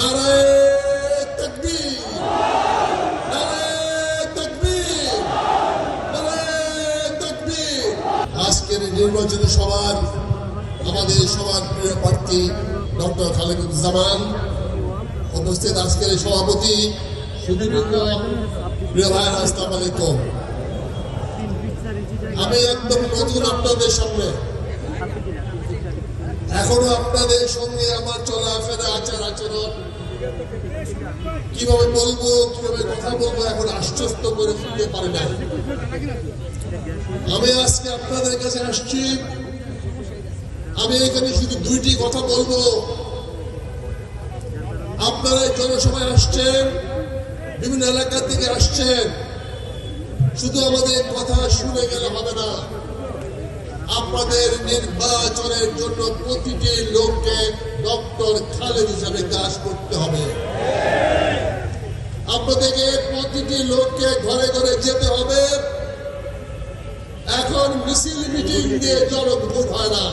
নারায়ে তাকবীর, নারায়ে তাকবীর, নারায়ে তাকবীর। আজকের নির্বাচনী সভার আমাদের সবার প্রিয় প্রার্থী ডক্টর খালেকুজ্জামান উপস্থিত, আজকের সভাপতি সুদীবৃন্দ, প্রিয় ভাইয়েরা, আসসালামু আলাইকুম। আমি একদম নতুন আপনাদের সামনে, এখনো আপনাদের সঙ্গে আমার চলাফেরা, আচার আচরণ, কিভাবে বলবো, কিভাবে কথা বলবো, এখন আশ্বস্ত করে ফিরতে পারি না। আমি আজকে আপনাদের কাছে আসছি, আমি এখানে শুধু দুইটি কথা বলবো। আপনারা জনসভায় আসছেন, বিভিন্ন এলাকা থেকে আসছেন, শুধু আমাদের কথা শুনে গেলে হবে না। আপনাদের নির্বাচনের জন্য প্রতিটি লোককে ডক্টর খালেদ হিসাবে কাজ করতে হবে। আপনাদেরকে প্রতিটি লোককে ঘরে ঘরে যেতে হবে। এখন মিছিল মিটিং দিয়ে জনভোট হয় না।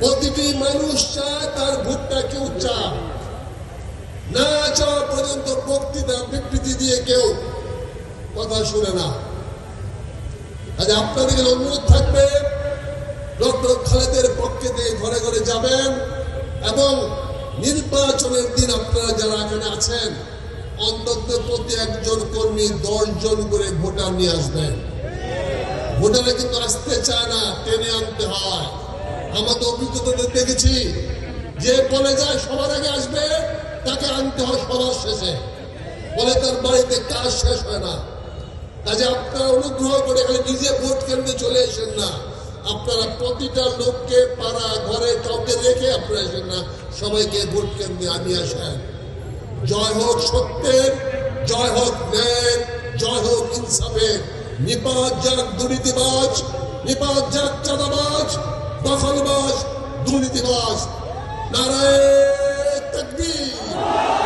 প্রতিটি মানুষ চায় তার ভোটটা কেউ চায় না, চাওয়া পর্যন্ত বক্তৃতা বিবৃতি দিয়ে কেউ কথা শুনে না। আজ আপনাদের অনুরোধ থাকবে, ডক্টর খালেদের পক্ষে দিয়ে ঘরে ঘরে যাবেন এবং নির্বাচনের দিন আপনারা যারা এখানে আছেন, অন্তত প্রতি একজন কর্মী 10 জন করে ভোটার নিয়ে আসবেন। ভোটারে কিন্তু আসতে চায় না, টেনে আনতে হয়। আমাদের অভিজ্ঞতাতে দেখেছি, যে বলে যায় সবার আগে আসবে, তাকে আনতে হয় সবার শেষে, বলে তার বাড়িতে কাজ শেষ হয় না। কাজে আপনারা অনুগ্রহ করে এখানে নিজে ভোট কেন্দ্রে চলে এসেন না, আপনারা প্রতিটা লোককে পাড়া ঘরে কাউকে রেখে আপনারা এসেন না, সবাইকে ভোট কেন্দ্রে আনিয়ে আসেন। জয় হোক সত্যের, জয় হোক ন্যায়, জয় হোক ইনসাফের। নিপাত যাক দুর্নীতিবাজ, নিপাত যাক চাঁদাবাজ, দখলবাজ, দুর্নীতিবাজ। নারায়ে তাকবীর।